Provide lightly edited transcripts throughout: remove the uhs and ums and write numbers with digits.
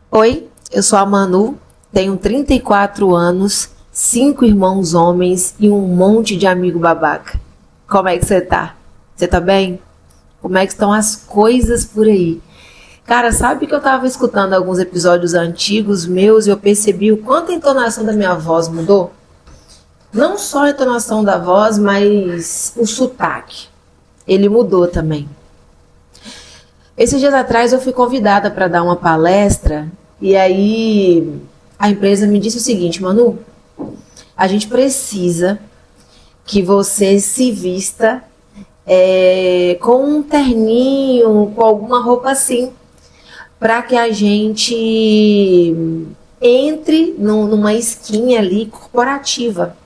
Oi, eu sou a Manu, tenho 34 anos, 5 irmãos homens e um monte de amigo babaca. Como é que você tá? Você tá bem? Como é que estão as coisas por aí? Cara, sabe que eu tava escutando alguns episódios antigos meus e eu percebi o quanto a entonação da minha voz mudou? Não só a entonação da voz, mas o sotaque. Ele mudou também. Esses dias atrás eu fui convidada para dar uma palestra e aí a empresa me disse o seguinte: Manu, a gente precisa que você se vista com um terninho, com alguma roupa assim, para que a gente entre numa esquinha ali corporativa.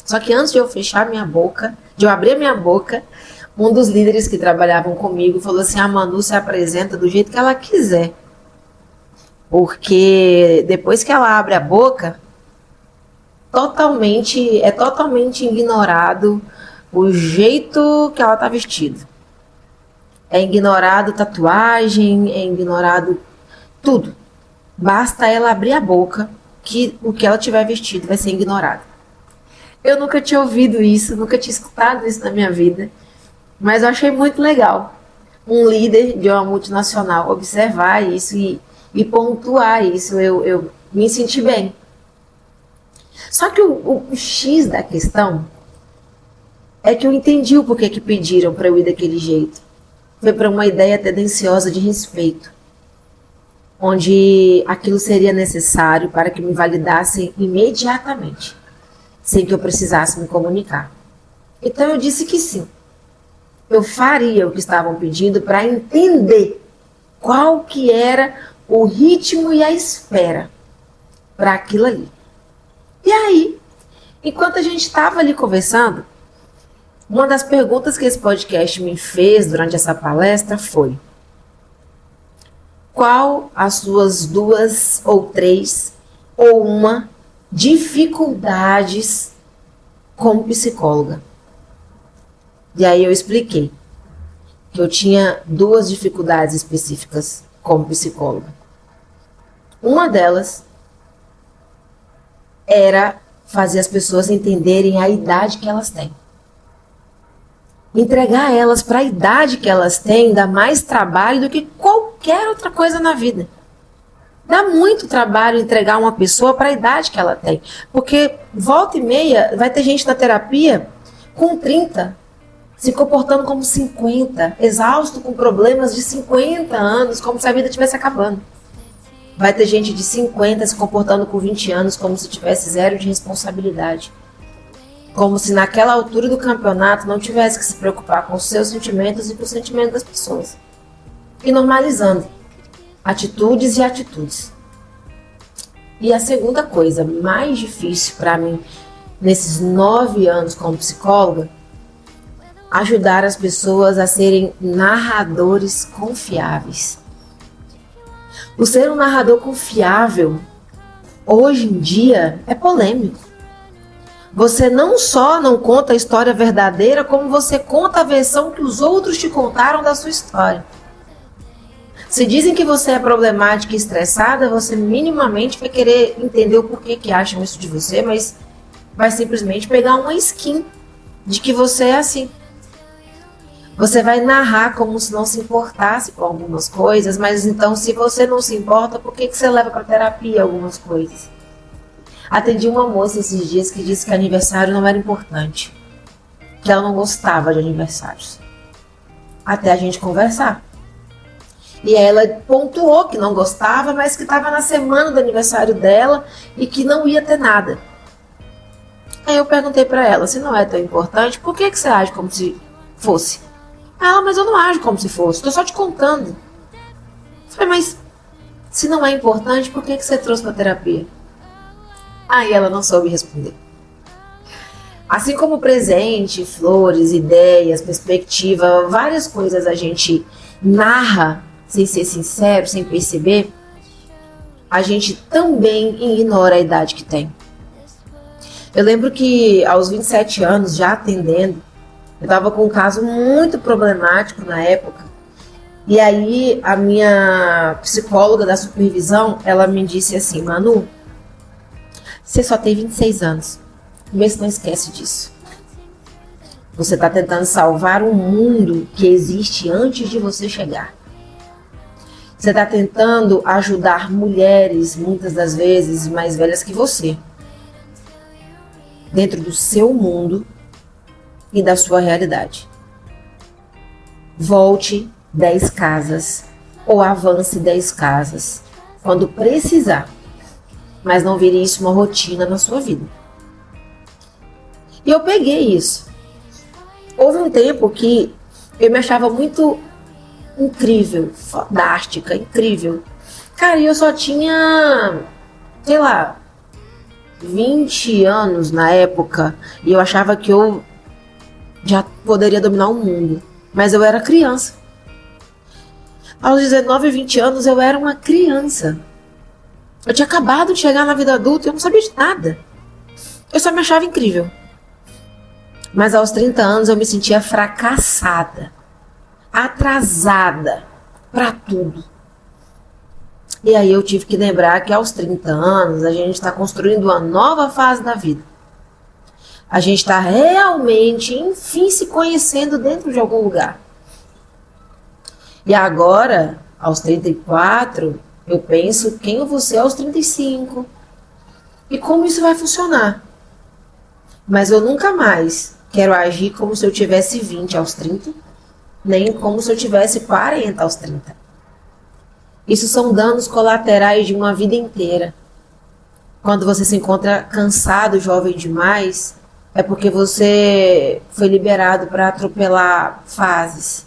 Só que antes de eu fechar minha boca, de eu abrir minha boca, um dos líderes que trabalhavam comigo falou assim: a Manu se apresenta do jeito que ela quiser. Porque depois que ela abre a boca, é totalmente ignorado o jeito que ela está vestida. É ignorado tatuagem, é ignorado tudo. Basta ela abrir a boca que o que ela tiver vestido vai ser ignorado. Eu nunca tinha ouvido isso, nunca tinha escutado isso na minha vida, mas eu achei muito legal um líder de uma multinacional observar isso e pontuar isso. Eu me senti bem. Só que o X da questão é que eu entendi o porquê que pediram para eu ir daquele jeito. Foi para uma ideia tendenciosa de respeito, onde aquilo seria necessário para que me validassem imediatamente, sem que eu precisasse me comunicar. Então eu disse que sim. Eu faria o que estavam pedindo para entender qual que era o ritmo e a espera para aquilo ali. E aí, enquanto a gente estava ali conversando, uma das perguntas que esse podcast me fez durante essa palestra foi: qual as suas 2 ou 3 ou uma dificuldades como psicóloga? E aí eu expliquei que eu tinha 2 dificuldades específicas como psicóloga. Uma delas era fazer as pessoas entenderem a idade que elas têm. Entregar elas para a idade que elas têm dá mais trabalho do que qualquer outra coisa na vida. Dá muito trabalho entregar uma pessoa para a idade que ela tem. Porque volta e meia vai ter gente na terapia com 30, se comportando como 50, exausto com problemas de 50 anos, como se a vida estivesse acabando. Vai ter gente de 50 se comportando com 20 anos como se tivesse 0 de responsabilidade. Como se naquela altura do campeonato não tivesse que se preocupar com os seus sentimentos e com os sentimentos das pessoas. E normalizando atitudes e atitudes. E a segunda coisa mais difícil para mim, nesses 9 anos como psicóloga, ajudar as pessoas a serem narradores confiáveis. O ser um narrador confiável, hoje em dia, é polêmico. Você não só não conta a história verdadeira, como você conta a versão que os outros te contaram da sua história. Se dizem que você é problemática e estressada, você minimamente vai querer entender o porquê que acham isso de você, mas vai simplesmente pegar uma skin de que você é assim. Você vai narrar como se não se importasse com algumas coisas, mas então se você não se importa, por que você leva para terapia algumas coisas? Atendi uma moça esses dias que disse que aniversário não era importante, que ela não gostava de aniversários, até a gente conversar. E ela pontuou que não gostava, mas que estava na semana do aniversário dela e que não ia ter nada. Aí eu perguntei para ela: se não é tão importante, por que você age como se fosse? Ela: mas eu não ajo como se fosse, estou só te contando. Eu falei: mas se não é importante, por que você trouxe para terapia? Aí ela não soube responder. Assim como presente, flores, ideias, perspectiva, várias coisas a gente narra sem ser sincero, sem perceber, a gente também ignora a idade que tem. Eu lembro que aos 27 anos, já atendendo, eu estava com um caso muito problemático na época, E aí a minha psicóloga da supervisão, ela me disse assim: Manu, você só tem 26 anos. Vê se não esquece disso. Você está tentando salvar um mundo que existe antes de você chegar. Você está tentando ajudar mulheres, muitas das vezes mais velhas que você, dentro do seu mundo e da sua realidade. Volte 10 casas ou avance 10 casas quando precisar, mas não vire isso uma rotina na sua vida. E eu peguei isso. Houve um tempo que eu me achava muito incrível, fantástica, incrível. Cara, eu só tinha, sei lá, 20 anos na época, e eu achava que eu já poderia dominar o mundo, mas eu era criança. Aos 19 e 20 anos eu era uma criança. Eu tinha acabado de chegar na vida adulta e eu não sabia de nada. Eu só me achava incrível. Mas aos 30 anos eu me sentia fracassada, atrasada para tudo. E aí eu tive que lembrar que aos 30 anos a gente está construindo uma nova fase da vida. A gente está realmente, enfim, se conhecendo dentro de algum lugar. E agora, aos 34, eu penso quem eu vou ser aos 35 e como isso vai funcionar. Mas eu nunca mais quero agir como se eu tivesse 20 aos 30, nem como se eu tivesse 40 aos 30. Isso são danos colaterais de uma vida inteira. Quando você se encontra cansado, jovem demais, é porque você foi liberado para atropelar fases.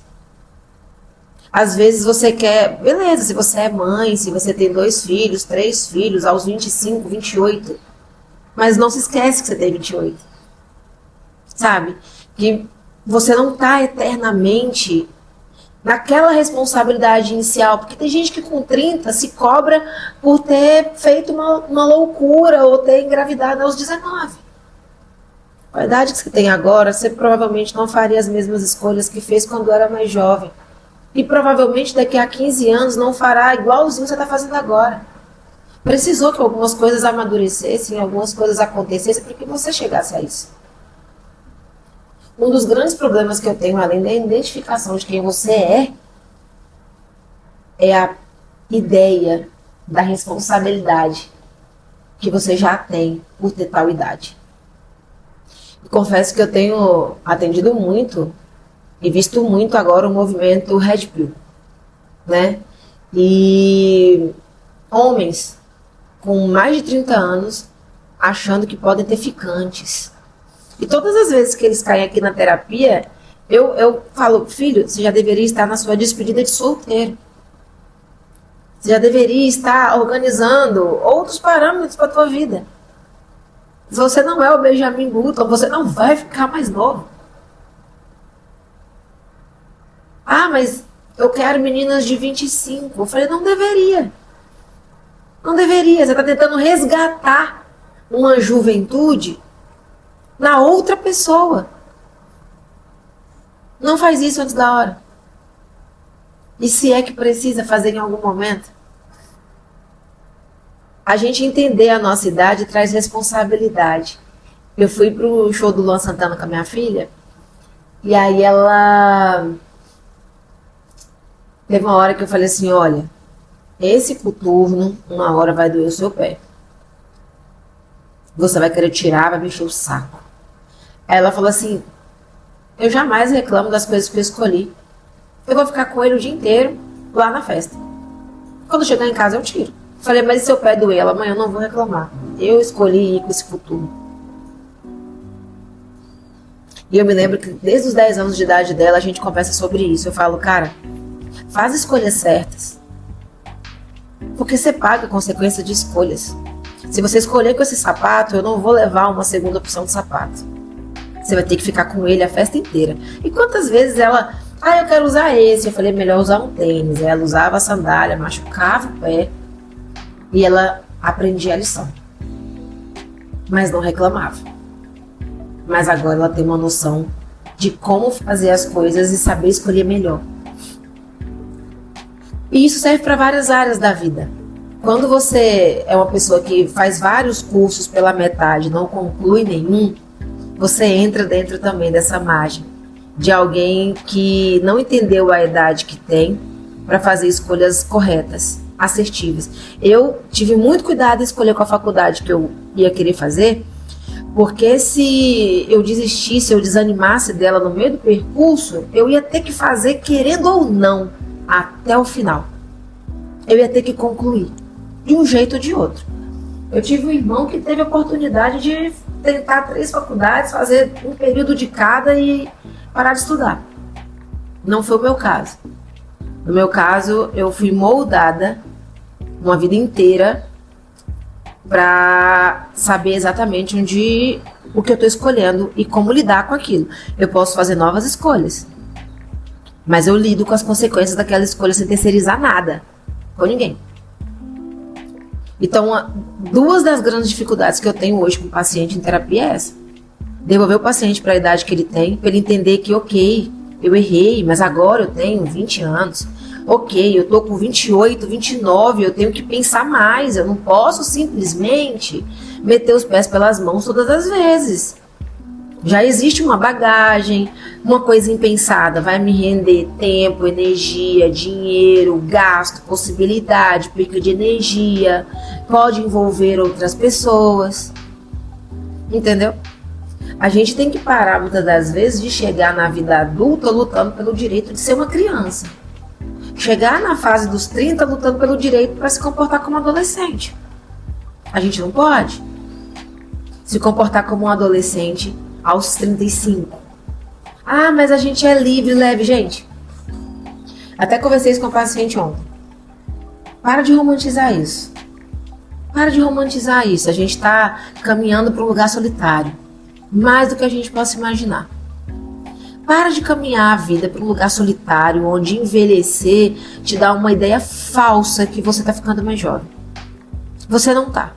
Às vezes você quer, beleza, se você é mãe, se você tem 2 filhos, 3 filhos, aos 25, 28, mas não se esquece que você tem 28. Sabe? Que você não está eternamente naquela responsabilidade inicial, porque tem gente que com 30 se cobra por ter feito uma loucura ou ter engravidado aos 19. Com a idade que você tem agora, você provavelmente não faria as mesmas escolhas que fez quando era mais jovem. E provavelmente daqui a 15 anos não fará igualzinho você está fazendo agora. Precisou que algumas coisas amadurecessem, algumas coisas acontecessem para que você chegasse a isso. Um dos grandes problemas que eu tenho, além da identificação de quem você é a ideia da responsabilidade que você já tem por ter tal idade. E confesso que eu tenho atendido muito e visto muito agora o movimento Red Pill, né? E homens com mais de 30 anos achando que podem ter ficantes. E todas as vezes que eles caem aqui na terapia, eu falo: filho, você já deveria estar na sua despedida de solteiro. Você já deveria estar organizando outros parâmetros para a tua vida. Se você não é o Benjamin Button, você não vai ficar mais novo. Ah, mas eu quero meninas de 25. Eu falei: não deveria. Não deveria. Você está tentando resgatar uma juventude na outra pessoa. Não faz isso antes da hora. E se é que precisa fazer em algum momento? A gente entender a nossa idade traz responsabilidade. Eu fui pro show do Luan Santana com a minha filha, e aí ela... Teve uma hora que eu falei assim: olha, esse coturno, uma hora vai doer o seu pé. Você vai querer tirar, vai mexer o saco. Aí ela falou assim: eu jamais reclamo das coisas que eu escolhi. Eu vou ficar com ele o dia inteiro lá na festa. Quando chegar em casa eu tiro. Falei: mas e se seu pé doer? Ela: amanhã eu não vou reclamar. Eu escolhi ir com esse futuro. E eu me lembro que desde os 10 anos de idade dela a gente conversa sobre isso. Eu falo: cara, faz escolhas certas. Porque você paga a consequência de escolhas. Se você escolher com esse sapato, eu não vou levar uma segunda opção de sapato. Você vai ter que ficar com ele a festa inteira. E quantas vezes ela... eu quero usar esse. Eu falei: melhor usar um tênis. Ela usava a sandália, machucava o pé. E ela aprendia a lição. Mas não reclamava. Mas agora ela tem uma noção de como fazer as coisas e saber escolher melhor. E isso serve para várias áreas da vida. Quando você é uma pessoa que faz vários cursos pela metade, não conclui nenhum, você entra dentro também dessa margem de alguém que não entendeu a idade que tem para fazer escolhas corretas, assertivas. Eu tive muito cuidado em escolher qual faculdade que eu ia querer fazer, porque se eu desistisse, eu desanimasse dela no meio do percurso, eu ia ter que fazer, querendo ou não, até o final. Eu ia ter que concluir, de um jeito ou de outro. Eu tive um irmão que teve a oportunidade de tentar 3 faculdades, fazer um período de cada e parar de estudar. Não foi o meu caso. No meu caso, eu fui moldada uma vida inteira para saber exatamente o que eu estou escolhendo e como lidar com aquilo. Eu posso fazer novas escolhas, mas eu lido com as consequências daquela escolha sem terceirizar nada com ninguém. Então, 2 das grandes dificuldades que eu tenho hoje com o paciente em terapia é essa. Devolver o paciente para a idade que ele tem, para ele entender que, ok, eu errei, mas agora eu tenho 20 anos. Ok, eu tô com 28, 29, eu tenho que pensar mais. Eu não posso simplesmente meter os pés pelas mãos todas as vezes. Já existe uma bagagem, uma coisa impensada, vai me render tempo, energia, dinheiro, gasto, possibilidade, perda de energia, pode envolver outras pessoas, entendeu? A gente tem que parar muitas das vezes de chegar na vida adulta lutando pelo direito de ser uma criança. Chegar na fase dos 30 lutando pelo direito para se comportar como adolescente. A gente não pode se comportar como um adolescente aos 35. Ah, mas a gente é livre, leve, gente. Até conversei isso com a paciente ontem. Para de romantizar isso. Para de romantizar isso. A gente está caminhando para um lugar solitário. Mais do que a gente possa imaginar. Para de caminhar a vida para um lugar solitário, onde envelhecer te dá uma ideia falsa que você está ficando mais jovem. Você não está.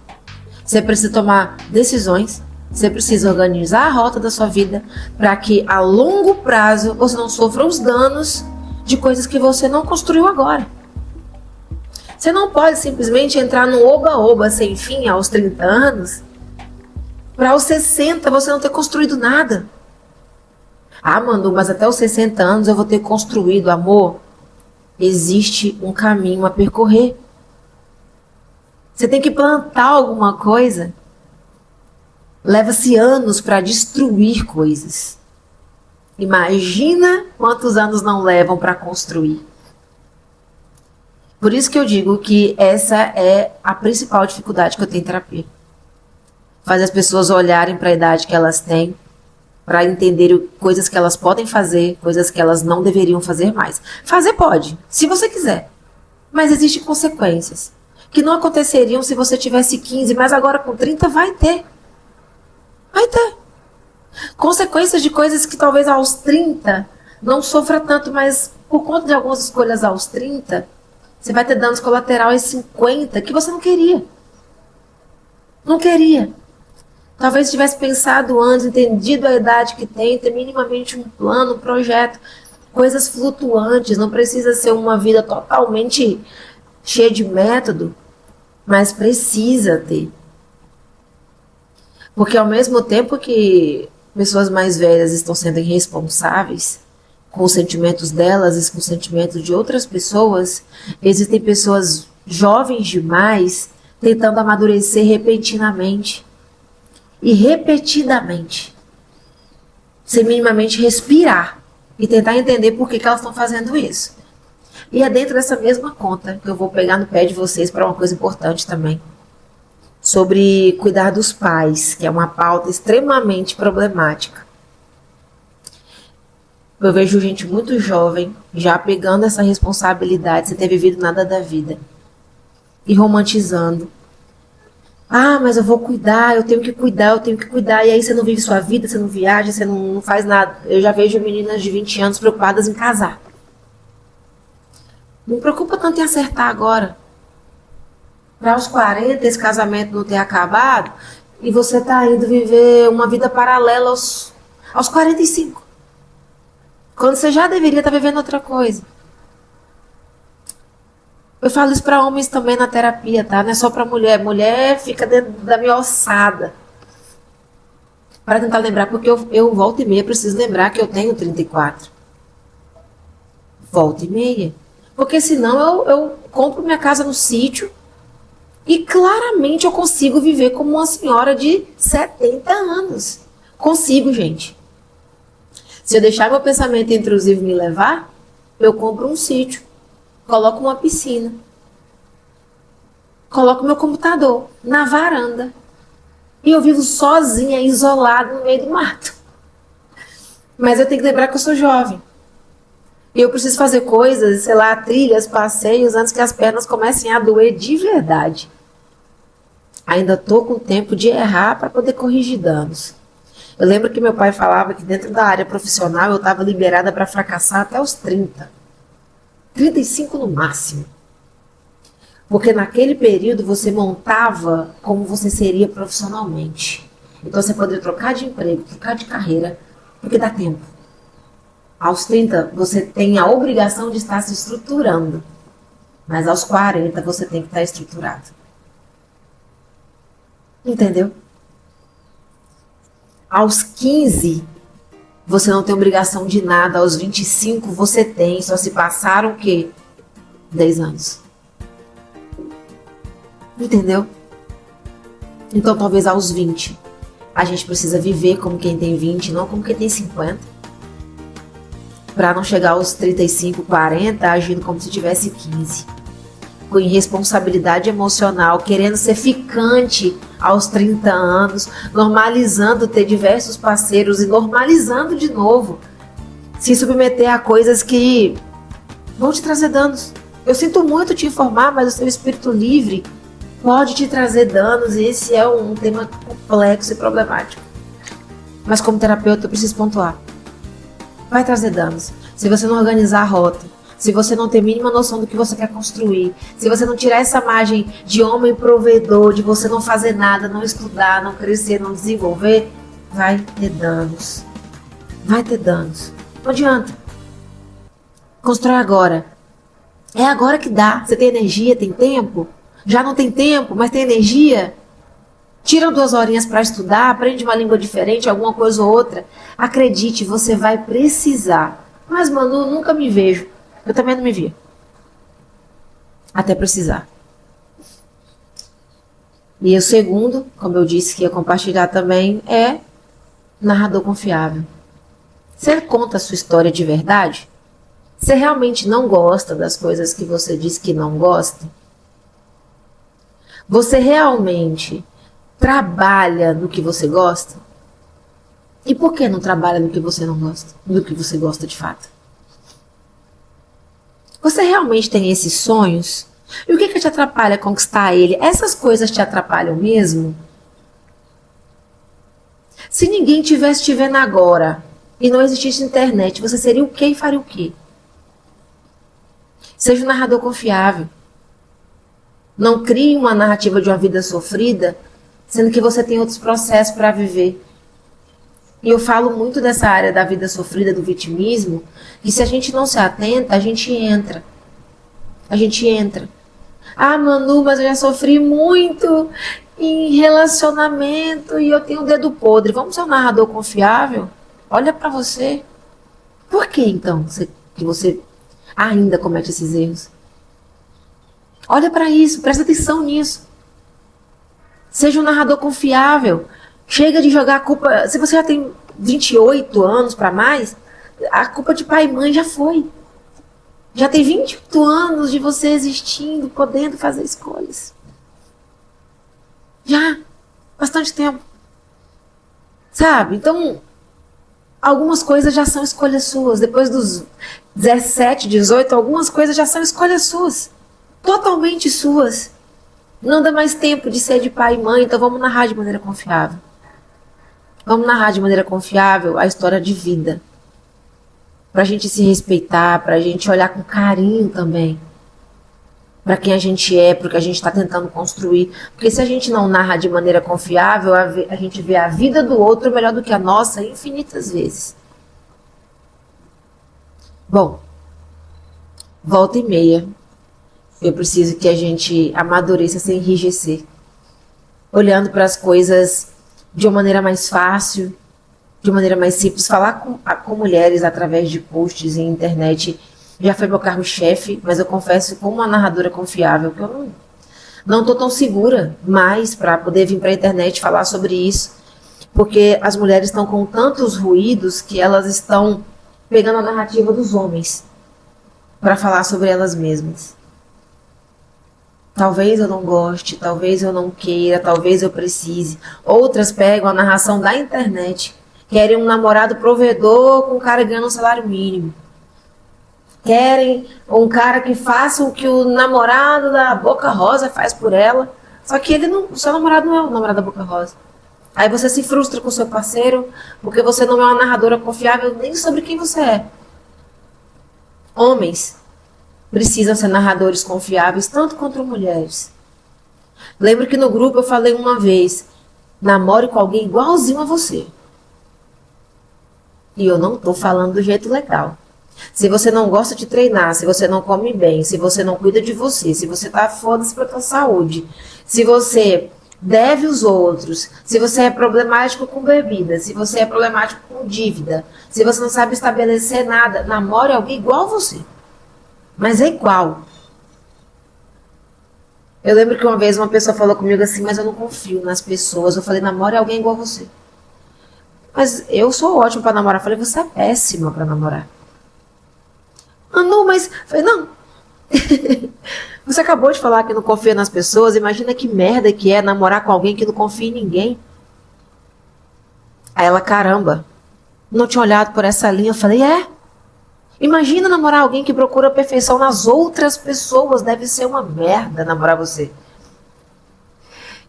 Você precisa tomar decisões. Você precisa organizar a rota da sua vida para que a longo prazo você não sofra os danos de coisas que você não construiu agora. Você não pode simplesmente entrar num oba-oba sem fim aos 30 anos para aos 60 você não ter construído nada. Ah, Manu, mas até os 60 anos eu vou ter construído, amor. Existe um caminho a percorrer. Você tem que plantar alguma coisa. Leva-se anos para destruir coisas. Imagina quantos anos não levam para construir. Por isso que eu digo que essa é a principal dificuldade que eu tenho em terapia. Fazer as pessoas olharem para a idade que elas têm, para entenderem coisas que elas podem fazer, coisas que elas não deveriam fazer mais. Fazer pode, se você quiser. Mas existem consequências que não aconteceriam se você tivesse 15, mas agora com 30 vai ter. Vai ter. Consequências de coisas que talvez aos 30 não sofra tanto, mas por conta de algumas escolhas aos 30, você vai ter danos colaterais aos 50 que você não queria. Não queria. Talvez tivesse pensado antes, entendido a idade que tem, ter minimamente um plano, um projeto, coisas flutuantes, não precisa ser uma vida totalmente cheia de método, mas precisa ter. Porque ao mesmo tempo que pessoas mais velhas estão sendo irresponsáveis com os sentimentos delas e com os sentimentos de outras pessoas, existem pessoas jovens demais tentando amadurecer repentinamente. E repetidamente, sem minimamente respirar e tentar entender por que elas estão fazendo isso. E é dentro dessa mesma conta que eu vou pegar no pé de vocês para uma coisa importante também. Sobre cuidar dos pais, que é uma pauta extremamente problemática. Eu vejo gente muito jovem já pegando essa responsabilidade sem ter vivido nada da vida e romantizando. Ah, mas eu vou cuidar, eu tenho que cuidar, eu tenho que cuidar. E aí você não vive sua vida, você não viaja, você não faz nada. Eu já vejo meninas de 20 anos preocupadas em casar. Não preocupa tanto em acertar agora. Para os 40 esse casamento não ter acabado e você tá indo viver uma vida paralela aos 45. Quando você já deveria estar vivendo outra coisa. Eu falo isso para homens também na terapia, tá? Não é só para mulher. Mulher fica dentro da minha ossada. Para tentar lembrar, porque eu volta e meia preciso lembrar que eu tenho 34. Volta e meia. Porque senão eu compro minha casa no sítio e claramente eu consigo viver como uma senhora de 70 anos. Consigo, gente. Se eu deixar meu pensamento intrusivo me levar, eu compro um sítio, coloco uma piscina, coloco meu computador na varanda e eu vivo sozinha, isolada no meio do mato. Mas eu tenho que lembrar que eu sou jovem. E eu preciso fazer coisas, sei lá, trilhas, passeios, antes que as pernas comecem a doer de verdade. Ainda estou com tempo de errar para poder corrigir danos. Eu lembro que meu pai falava que dentro da área profissional eu estava liberada para fracassar até os 30. 35 no máximo. Porque naquele período você montava como você seria profissionalmente. Então você poderia trocar de emprego, trocar de carreira, porque dá tempo. Aos 30 você tem a obrigação de estar se estruturando. Mas aos 40 você tem que estar estruturado. Entendeu? Aos 15, você não tem obrigação de nada. Aos 25, você tem. Só se passaram o quê? 10 anos. Entendeu? Então, talvez aos 20, a gente precisa viver como quem tem 20, não como quem tem 50. Para não chegar aos 35, 40, agindo como se tivesse 15. Com irresponsabilidade emocional, querendo ser ficante aos 30 anos, normalizando ter diversos parceiros e normalizando de novo se submeter a coisas que vão te trazer danos. Eu sinto muito te informar, mas o seu espírito livre pode te trazer danos e esse é um tema complexo e problemático. Mas como terapeuta eu preciso pontuar. Vai trazer danos. Se você não organizar a rota, se você não ter mínima noção do que você quer construir, se você não tirar essa margem de homem provedor, de você não fazer nada, não estudar, não crescer, não desenvolver, vai ter danos. Vai ter danos. Não adianta. Constrói agora. É agora que dá. Você tem energia, tem tempo? Já não tem tempo, mas tem energia? Tira 2 horinhas para estudar, aprende uma língua diferente, alguma coisa ou outra. Acredite, você vai precisar. Mas, Manu, nunca me vejo. Eu também não me via. Até precisar. E o segundo, como eu disse que ia compartilhar também, é narrador confiável. Você conta a sua história de verdade? Você realmente não gosta das coisas que você diz que não gosta? Você realmente trabalha no que você gosta? E por que não trabalha no que você não gosta? No que você gosta de fato? Você realmente tem esses sonhos? E o que te atrapalha a conquistar ele? Essas coisas te atrapalham mesmo? Se ninguém tivesse te vendo agora e não existisse internet, você seria o quê e faria o quê? Seja um narrador confiável. Não crie uma narrativa de uma vida sofrida, sendo que você tem outros processos para viver. E eu falo muito dessa área da vida sofrida, do vitimismo, que se a gente não se atenta, a gente entra. A gente entra. Ah, Manu, mas eu já sofri muito em relacionamento e eu tenho o dedo podre. Vamos ser um narrador confiável? Olha para você. Por que então que você ainda comete esses erros? Olha para isso, presta atenção nisso. Seja um narrador confiável. Chega de jogar a culpa. Se você já tem 28 anos para mais, a culpa de pai e mãe já foi. Já tem 28 anos de você existindo, podendo fazer escolhas. Já. Bastante tempo. Sabe? Então, algumas coisas já são escolhas suas. Depois dos 17, 18, algumas coisas já são escolhas suas. Totalmente suas. Não dá mais tempo de ser de pai e mãe, então vamos narrar de maneira confiável. Vamos narrar de maneira confiável a história de vida. Pra gente se respeitar, pra gente olhar com carinho também. Pra quem a gente é, pro que a gente está tentando construir. Porque se a gente não narra de maneira confiável, a gente vê a vida do outro melhor do que a nossa infinitas vezes. Bom, volta e meia. Eu preciso que a gente amadureça sem enrijecer. Olhando para as coisas de uma maneira mais fácil, de uma maneira mais simples. Falar com mulheres através de posts e internet já foi meu carro-chefe, mas eu confesso como uma narradora confiável que eu não estou tão segura mais para poder vir para a internet falar sobre isso, porque as mulheres estão com tantos ruídos que elas estão pegando a narrativa dos homens para falar sobre elas mesmas. Talvez eu não goste, talvez eu não queira, talvez eu precise. Outras pegam a narração da internet, querem um namorado provedor com um cara ganhando um salário mínimo. Querem um cara que faça o que o namorado da Boca Rosa faz por ela. Só que o seu namorado não é o namorado da Boca Rosa. Aí você se frustra com o seu parceiro, porque você não é uma narradora confiável nem sobre quem você é. Homens precisam ser narradores confiáveis, tanto quanto mulheres. Lembro que no grupo eu falei uma vez, namore com alguém igualzinho a você. E eu não estou falando do jeito legal. Se você não gosta de treinar, se você não come bem, se você não cuida de você, se você tá foda-se pra tua saúde, se você deve os outros, se você é problemático com bebida, se você é problemático com dívida, se você não sabe estabelecer nada, namore alguém igual a você. Mas é igual. Eu lembro que uma vez uma pessoa falou comigo assim, mas eu não confio nas pessoas. Eu falei, namore alguém igual a você. Mas eu sou ótima pra namorar. Eu falei, você é péssima pra namorar. Ah, não, mas... Eu falei, não. Você acabou de falar que não confia nas pessoas. Imagina que merda que é namorar com alguém que não confia em ninguém. Aí ela, caramba, não tinha olhado por essa linha. Eu falei, imagina namorar alguém que procura perfeição nas outras pessoas. Deve ser uma merda namorar você.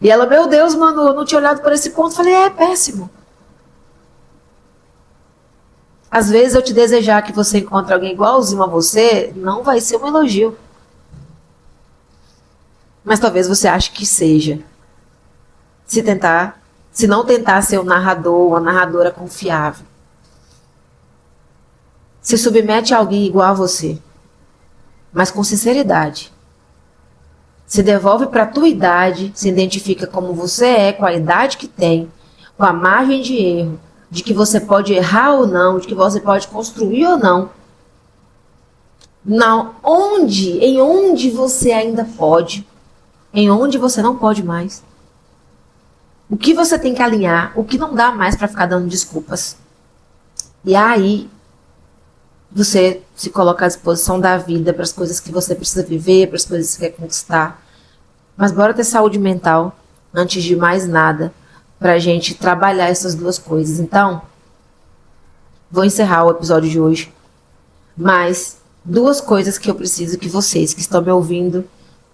E ela, meu Deus, mano, eu não tinha olhado por esse ponto. Eu falei, é péssimo. Às vezes eu te desejar que você encontre alguém igualzinho a você, não vai ser um elogio. Mas talvez você ache que seja. Se não tentar ser um narrador, uma narradora confiável. Se submete a alguém igual a você, mas com sinceridade. Se devolve para a tua idade, se identifica como você é, com a idade que tem, com a margem de erro, de que você pode errar ou não, de que você pode construir ou não. Em onde você ainda pode, em onde você não pode mais. O que você tem que alinhar, o que não dá mais para ficar dando desculpas. E aí, você se coloca à disposição da vida para as coisas que você precisa viver, para as coisas que você quer conquistar. Mas bora ter saúde mental, antes de mais nada, para a gente trabalhar essas duas coisas. Então, vou encerrar o episódio de hoje. Mas, duas coisas que eu preciso que vocês que estão me ouvindo,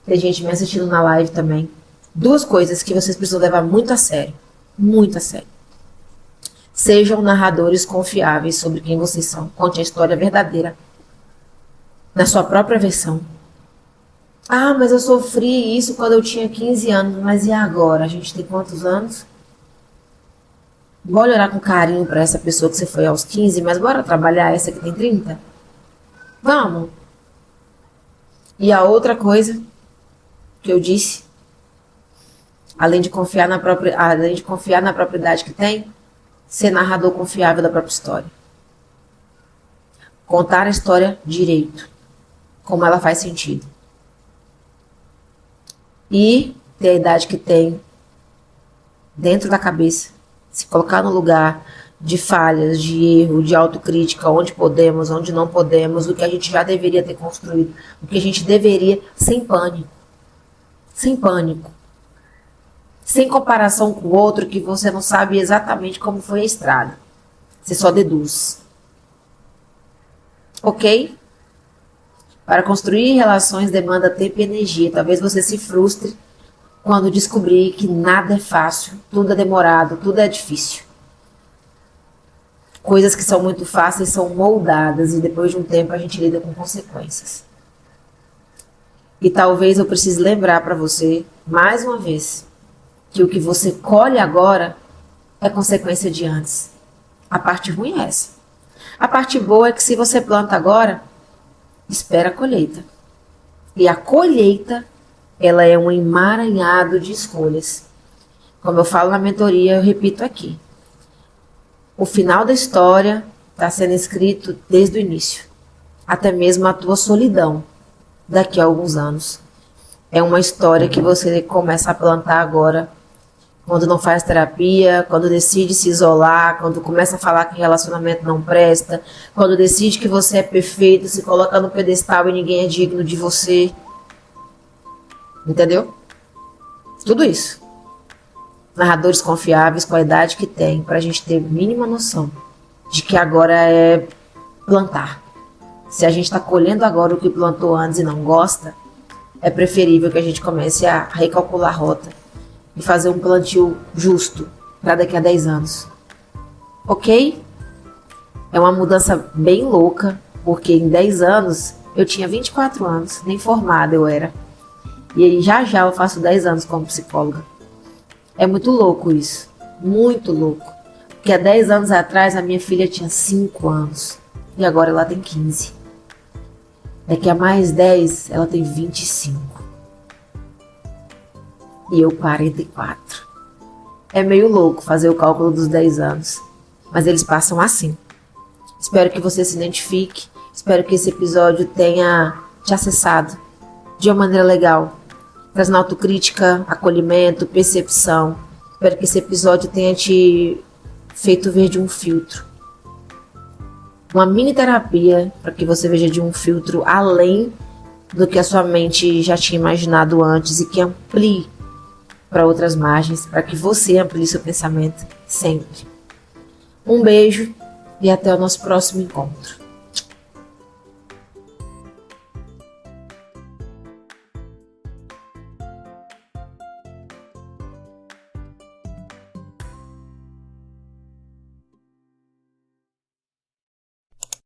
tem gente me assistindo na live também, duas coisas que vocês precisam levar muito a sério. Muito a sério. Sejam narradores confiáveis sobre quem vocês são. Conte a história verdadeira. Na sua própria versão. Ah, mas eu sofri isso quando eu tinha 15 anos. Mas e agora? A gente tem quantos anos? Bora olhar com carinho para essa pessoa que você foi aos 15, mas bora trabalhar essa que tem 30? Vamos. E a outra coisa que eu disse, além de confiar na propriedade que tem, ser narrador confiável da própria história. Contar a história direito, como ela faz sentido. E ter a idade que tem, dentro da cabeça, se colocar no lugar de falhas, de erro, de autocrítica, onde podemos, onde não podemos, o que a gente já deveria ter construído, o que a gente deveria, sem pânico. Sem pânico. Sem comparação com o outro que você não sabe exatamente como foi a estrada. Você só deduz. Ok? Para construir relações demanda tempo e energia. Talvez você se frustre quando descobrir que nada é fácil, tudo é demorado, tudo é difícil. Coisas que são muito fáceis são moldadas e depois de um tempo a gente lida com consequências. E talvez eu precise lembrar para você, mais uma vez, que o que você colhe agora é consequência de antes. A parte ruim é essa. A parte boa é que se você planta agora, espera a colheita. E a colheita, ela é um emaranhado de escolhas. Como eu falo na mentoria, eu repito aqui. O final da história está sendo escrito desde o início. Até mesmo a tua solidão daqui a alguns anos. É uma história que você começa a plantar agora, quando não faz terapia, quando decide se isolar, quando começa a falar que relacionamento não presta, quando decide que você é perfeito, se coloca no pedestal e ninguém é digno de você. Entendeu? Tudo isso. Narradores confiáveis com a idade que tem, para a gente ter mínima noção de que agora é plantar. Se a gente está colhendo agora o que plantou antes e não gosta, é preferível que a gente comece a recalcular a rota e fazer um plantio justo para daqui a 10 anos. Ok? É uma mudança bem louca, porque em 10 anos eu tinha 24 anos, nem formada eu era. E aí já eu faço 10 anos como psicóloga. É muito louco isso, muito louco. Porque há 10 anos atrás a minha filha tinha 5 anos e agora ela tem 15. Daqui a mais 10 ela tem 25. E eu 44. É meio louco fazer o cálculo dos 10 anos, mas eles passam assim. Espero que você se identifique, espero que esse episódio tenha te acessado de uma maneira legal, trazendo autocrítica, acolhimento, percepção. Espero que esse episódio tenha te feito ver de um filtro. Uma mini terapia para que você veja de um filtro além do que a sua mente já tinha imaginado antes e que amplie para outras margens, para que você amplie seu pensamento sempre. Um beijo e até o nosso próximo encontro.